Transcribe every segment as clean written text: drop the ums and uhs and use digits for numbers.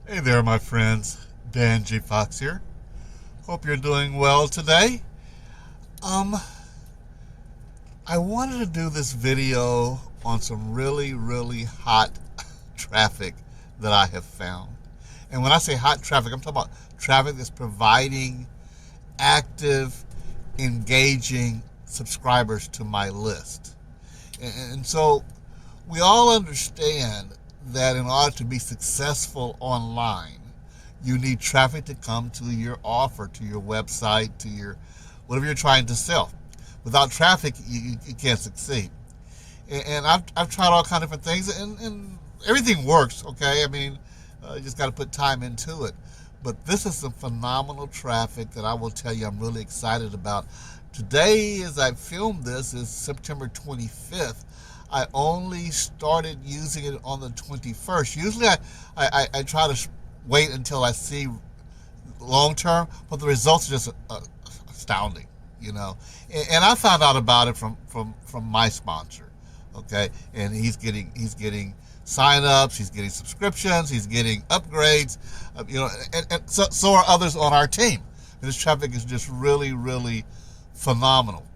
Hey there, my friends. Dan G. Fox here. Hope you're doing well today. Um, I wanted to do this video on some really hot traffic that I have found. And when I say hot traffic, I'm talking about traffic that's providing active, engaging subscribers to my list. And so we all understand that in order to be successful online, you need traffic to come to your offer, to your website, to your whatever you're trying to sell. Without traffic, you can't succeed. And I've tried all kinds of different things, and everything works. Okay, I mean, you just got to put time into it. But this is some phenomenal traffic that I will tell you I'm really excited about. Today, as I filmed this, is September 25th. I only started using it on the 21st. Usually I try to wait until I see long term, but the results are just astounding, you know. And I found out about it from my sponsor, okay. And he's getting sign-ups, he's getting subscriptions, he's getting upgrades, you know, and so are others on our team. And this traffic is just really phenomenal.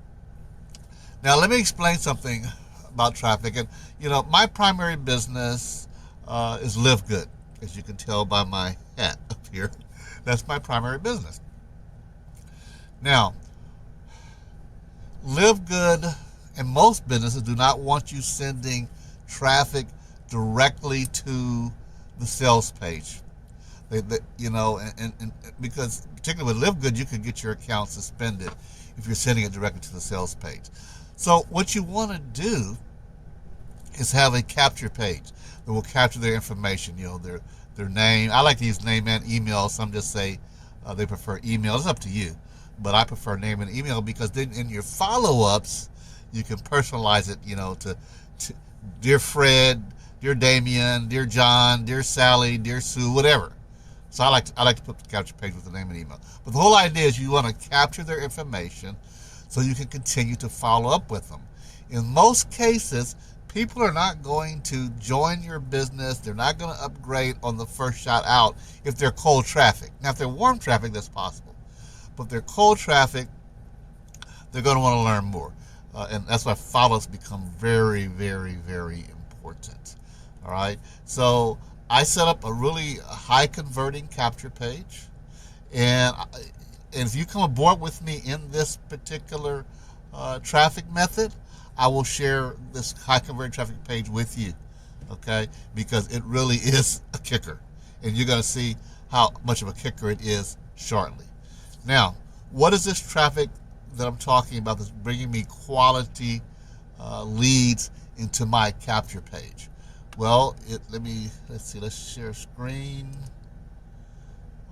Now let me explain something about traffic. And you know, my primary business is LiveGood, as you can tell by my hat up here. That's my primary business. Now, LiveGood and most businesses do not want you sending traffic directly to the sales page. You know, and because particularly with LiveGood, you could get your account suspended if you're sending it directly to the sales page. So what you want to do is have a capture page that will capture their information, you know, their name. I like to use name and email. Some just say they prefer email. It's up to you, but I prefer name and email because then in your follow-ups you can personalize it, you know, to dear Fred, dear Damien, dear John, dear Sally, dear Sue, whatever. So I like to put the capture page with the name and email. But the whole idea is you want to capture their information so you can continue to follow up with them. In most cases, people are not going to join your business. They're not going to upgrade on the first shot out if they're cold traffic. Now, if they're warm traffic, that's possible. But if they're cold traffic, they're going to want to learn more. And that's why follow-ups become very important. All right. So I set up a really high converting capture page. And if you come aboard with me in this particular traffic method, I will share this high converting traffic page with you, okay? Because it really is a kicker. And you're going to see how much of a kicker it is shortly. Now, what is this traffic that I'm talking about that's bringing me quality leads into my capture page? Well, let's share screen.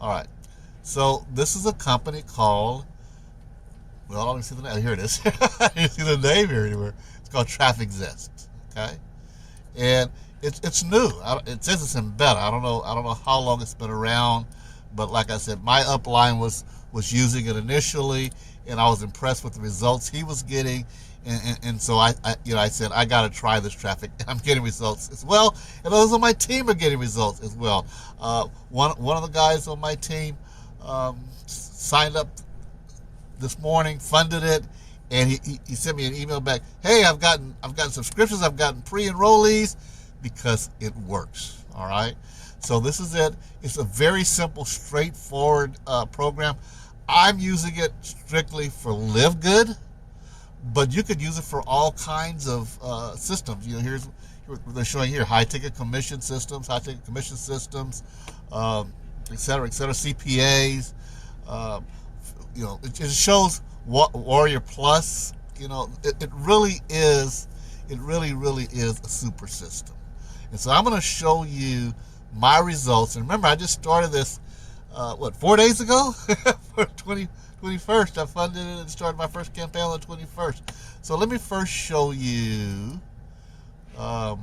All right. So this is a company called, well, let me see the name. Here it is. You see the name here anywhere. It's called TrafficZest. Okay, and it's new. It says it's in beta. I don't know how long it's been around, but like I said, my upline was using it initially, and I was impressed with the results he was getting, and so I said I got to try this traffic. I'm getting results as well, and those on my team are getting results as well. One of the guys on my team signed up this morning, funded it, and he sent me an email back. Hey, I've gotten subscriptions, I've gotten pre-enrollees, because it works. All right. So this is it. It's a very simple, straightforward program. I'm using it strictly for LiveGood, but you could use it for all kinds of systems. You know, here's what they're showing here: high ticket commission systems, et cetera, CPAs. You know, it shows what Warrior Plus. You know, it really is a super system. And so I'm going to show you my results. And remember, I just started this 4 days ago? For 21st, I funded it and started my first campaign on the 21st. So let me first show you my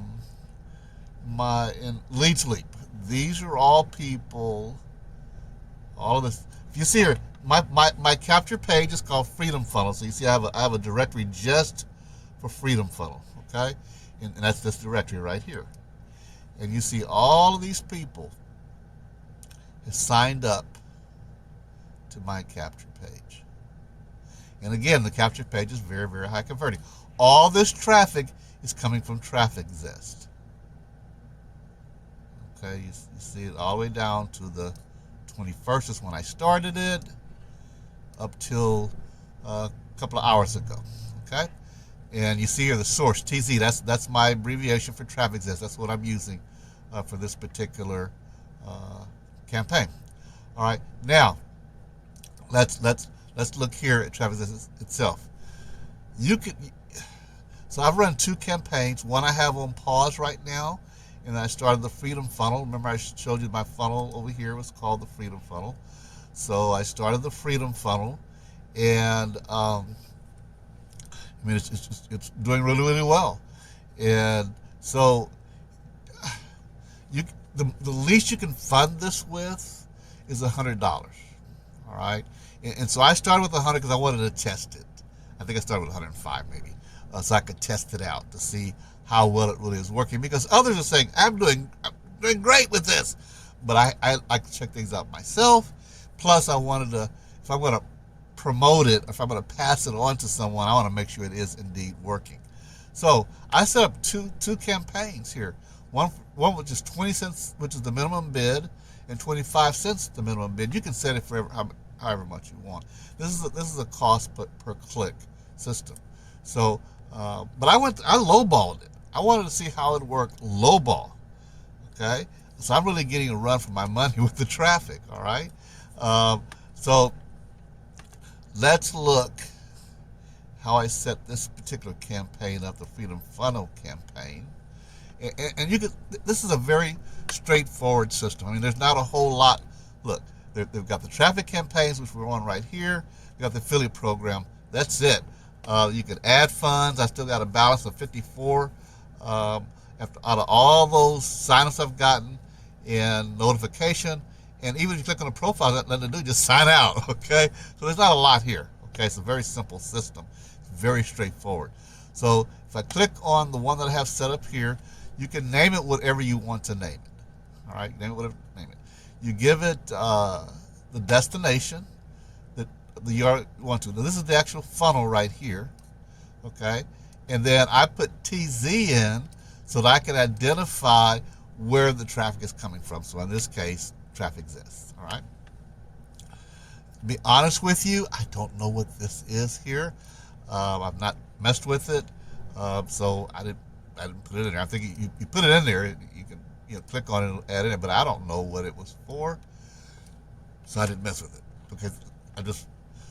lead leap. These are all people, all of this. If you see here, my capture page is called Freedom Funnel. So you see I have a directory just for Freedom Funnel, okay? And that's this directory right here. And you see all of these people has signed up to my capture page. And again, the capture page is very, very high converting. All this traffic is coming from TrafficZest. Okay, you see it all the way down to the 21st is when I started it, up till a couple of hours ago. Okay, and you see here the source TZ. That's my abbreviation for TrafficZest. That's what I'm using for this particular campaign. All right, now let's look here at TrafficZest itself. You could. So I've run 2 campaigns. One I have on pause right now, and I started the Freedom Funnel. Remember I showed you my funnel over here was called the Freedom Funnel. So I started the Freedom Funnel, and I mean it's doing really, really well. And so the least you can fund this with is $100. All right, and so I started with 100 because I wanted to test it. I think I started with 105 maybe. So I could test it out to see how well it really is working. Because others are saying, I'm doing great with this. But I like to check things out myself. Plus, I wanted to, if I'm going to promote it, if I'm going to pass it on to someone, I want to make sure it is indeed working. So I set up two campaigns here. One which is 20 cents, which is the minimum bid, and 25 cents the minimum bid. You can set it for however much you want. This is a cost per click system. So, but I lowballed it. I wanted to see how it worked lowball. Okay, so I'm really getting a run for my money with the traffic. All right, so let's look how I set this particular campaign up, the Freedom Funnel campaign. And you could. This is a very straightforward system. I mean, there's not a whole lot. Look, they've got the traffic campaigns, which we're on right here. They got the affiliate program. That's it. You can add funds. I still got a balance of 54 out of all those signups I've gotten and notification. And even if you click on the profile, there's nothing to do, just sign out. Okay, so there's not a lot here. Okay, it's a very simple system. It's very straightforward. So if I click on the one that I have set up here, you can name it whatever you want to name it. All right, name it whatever name it. You give it the destination that the URL you want to. Now, this is the actual funnel right here. Okay, and then I put TZ in so that I can identify where the traffic is coming from. So in this case, TrafficZest. All right. To be honest with you, I don't know what this is here. I've not messed with it, so I didn't put it in there. I think you put it in there, you can click on it and add it in, but I don't know what it was for, so I didn't mess with it. Okay, I just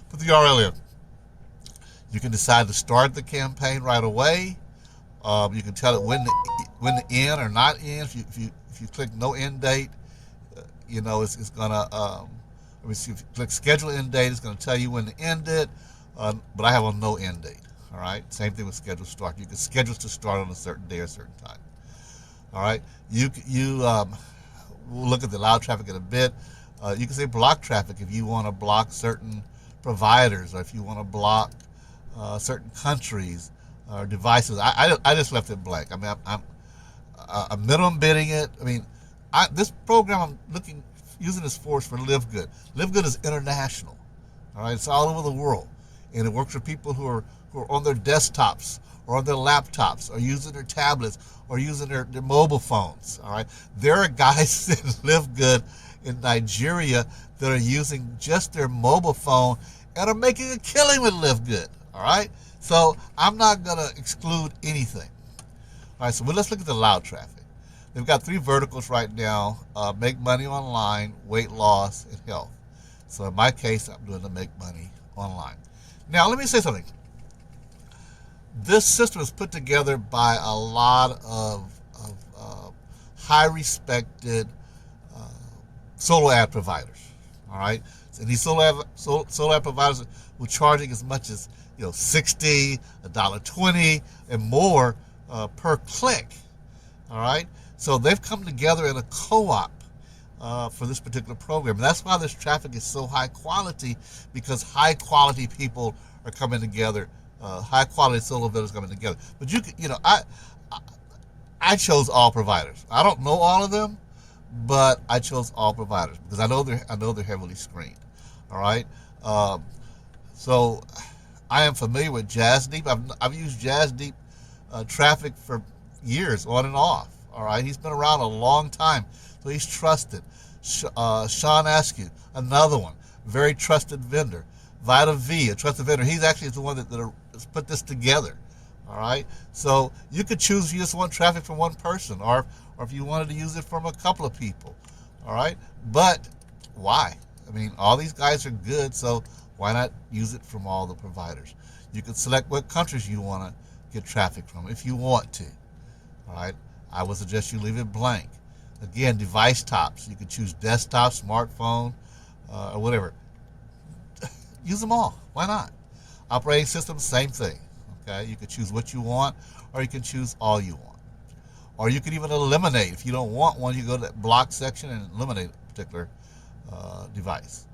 put the URL in. You can decide to start the campaign right away. You can tell it when to end or not end. If you click no end date, it's gonna. Let me see. If you click schedule end date, it's gonna tell you when to end it. But I have a no end date. All right. Same thing with schedule start. You can schedule to start on a certain day or a certain time. All right. We'll look at the allow traffic in a bit. You can say block traffic if you want to block certain providers, or if you want to block certain countries or devices. I just left it blank. I mean, I'm minimum bidding it. I mean, this program I'm using this for LiveGood. LiveGood is international. All right. It's all over the world, and it works for people who are on their desktops or on their laptops or using their tablets or using their mobile phones. All right. There are guys that LiveGood in Nigeria that are using just their mobile phone and are making a killing with LiveGood. All right. So I'm not going to exclude anything. All right. So let's look at the loud traffic. They've got 3 verticals right now: make money online, weight loss, and health. So in my case, I'm doing the make money online. Now, let me say something. This system is put together by a lot of high-respected solo ad providers. All right, and these solo ad providers will charging as much as $60, $1.20, and more per click. All right, so they've come together in a co-op for this particular program. And that's why this traffic is so high quality, because high quality people are coming together. High quality solo vendors coming together. But I chose all providers. I don't know all of them, but I chose all providers because I know they're heavily screened. All right, um, so I am familiar with JazzDeep. I've used JazzDeep traffic for years, on and off. All right, he's been around a long time, so he's trusted. Sean Askew, another one, very trusted vendor. Vita V, a trusted vendor. He's actually the one that has put this together. All right, so you could choose if you just want traffic from one person, or if you wanted to use it from a couple of people. All right, but why? I mean, all these guys are good, so why not use it from all the providers? You can select what countries you want to get traffic from if you want to. All right, I would suggest you leave it blank. Again, device types. You can choose desktop, smartphone, or whatever. Use them all. Why not? Operating system, same thing. Okay, you can choose what you want, or you can choose all you want. Or you can even eliminate. If you don't want one, you go to that block section and eliminate a particular device.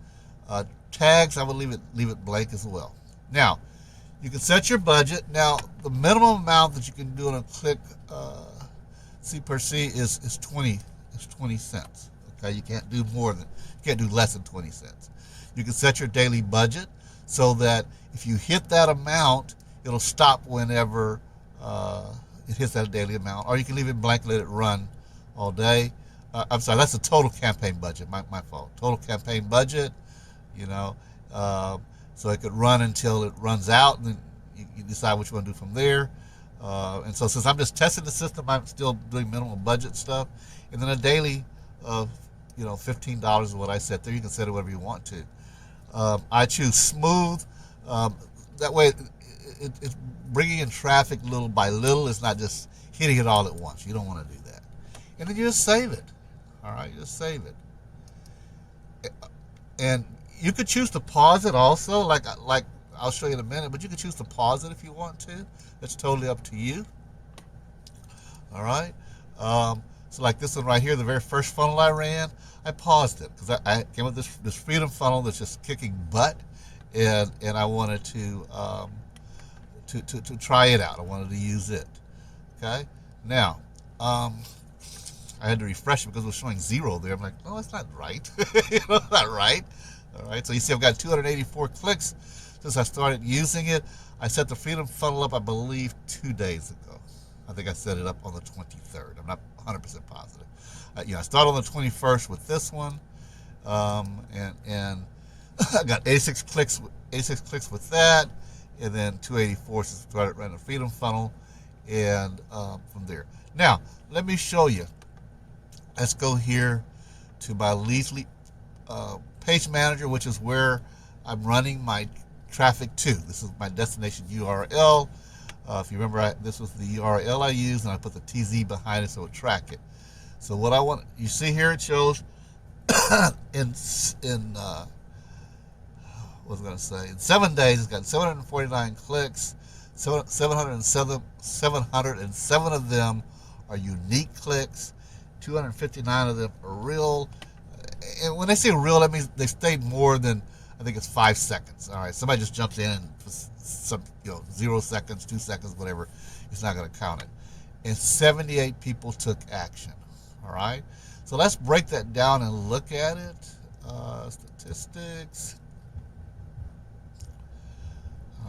Tags, I would leave it blank as well. Now, you can set your budget. Now, the minimum amount that you can do in a click C per C is 20 cents. Okay, you can't do less than 20 cents. You can set your daily budget so that if you hit that amount, it'll stop whenever it hits that daily amount, or you can leave it blank, let it run all day. I'm sorry, that's the total campaign budget. My fault. Total campaign budget. So it could run until it runs out, and then you decide what you want to do from there. And so since I'm just testing the system, I'm still doing minimum budget stuff, and then a daily of $15 is what I set there. You can set it whatever you want to. I choose smooth. That way, it's bringing in traffic little by little. It's not just hitting it all at once. You don't want to do that. And then you just save it. All right, just save it. And you could choose to pause it also, like I'll show you in a minute. But you can choose to pause it if you want to. It's totally up to you. All right. So like this one right here, the very first funnel I ran, I paused it because I came with this freedom funnel that's just kicking butt, and I wanted to try it out. I wanted to use it. Okay. Now, I had to refresh it because it was showing 0 there. I'm like, oh, that's not right. Not right. All right. So you see, I've got 284 clicks since I started using it. I set the freedom funnel up, I believe, 2 days ago. I think I set it up on the 23rd. I'm not 100% positive. I started on the 21st with this one, and I got 86 clicks with that, and then 284 since I started running the freedom funnel, and from there. Now, let me show you. Let's go here to my Leads page manager, which is where I'm running my traffic to. This is my destination URL. If you remember, this was the URL I used, and I put the TZ behind it so it would track it. So what I want, you see here, it shows in 7 days, it's got 749 clicks. 707 of them are unique clicks. 259 of them are real. And when they say real, that means they stayed more than, I think it's 5 seconds. All right, somebody just jumps in and some 0 seconds, 2 seconds, whatever. It's not going to count it. And 78 people took action. All right, so let's break that down and look at it. Statistics.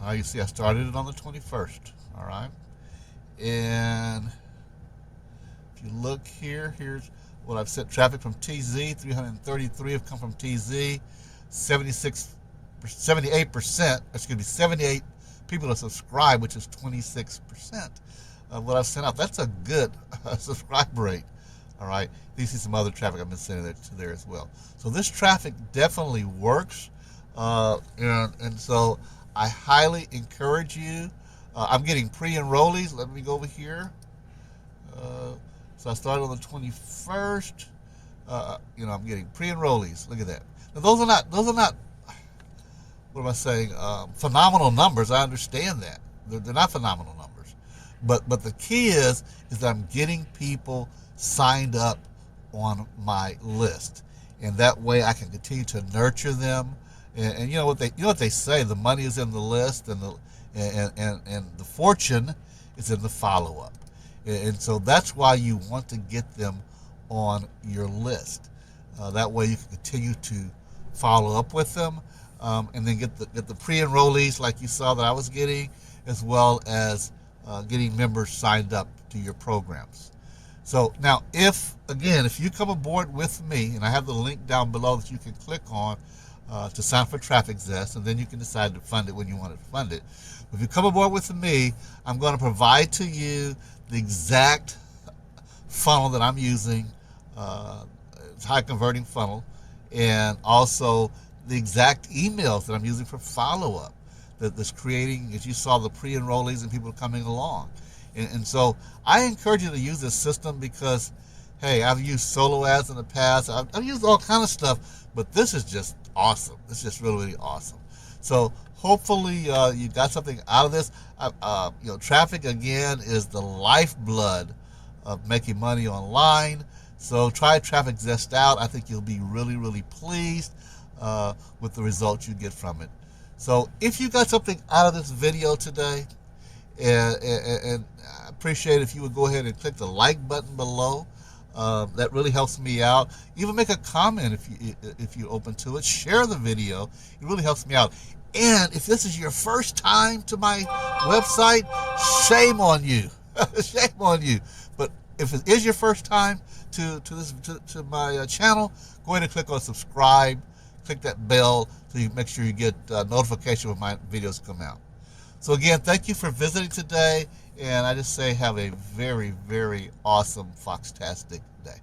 You see, I started it on the 21st. All right, and if you look here, here's what I've sent traffic from TZ. 333 have come from TZ. 78 people have subscribed, which is 26% of what I've sent out. That's a good subscribe rate. All right, you see some other traffic I've been sending to there as well. So this traffic definitely works, and so I highly encourage you. I'm getting pre-enrollees. Let me go over here. So I started on the 21st. I'm getting pre-enrollees. Look at that. Now those are not. What am I saying? Phenomenal numbers. I understand that they're not phenomenal numbers, but the key is that I'm getting people signed up on my list, and that way I can continue to nurture them. And you know what they say: the money is in the list, and the fortune is in the follow-up. And so that's why you want to get them on your list. That way you can continue to follow up with them, and then get the pre-enrollees like you saw that I was getting, as well as getting members signed up to your programs. So now, if you come aboard with me, and I have the link down below that you can click on to sign up for TrafficZest, and then you can decide to fund it when you want to fund it. If you come aboard with me, I'm going to provide to you the exact funnel that I'm using, high converting funnel, and also the exact emails that I'm using for follow-up that's creating, as you saw, the pre-enrollees and people coming along. And so I encourage you to use this system because, hey, I've used solo ads in the past. I've used all kind of stuff, but this is just awesome. It's just really, really awesome. So hopefully you got something out of this. Traffic, again, is the lifeblood of making money online. So try TrafficZest out. I think you'll be really, really pleased with the results you get from it. So if you got something out of this video today, and I appreciate if you would go ahead and click the like button below. That really helps me out. Even make a comment if you're open to it. Share the video. It really helps me out. And if this is your first time to my website, shame on you. Shame on you. But if it is your first time to my channel, go ahead and click on subscribe. Click that bell so you make sure you get notification when my videos come out. So again, thank you for visiting today, and I just say have a very, very awesome Foxtastic day.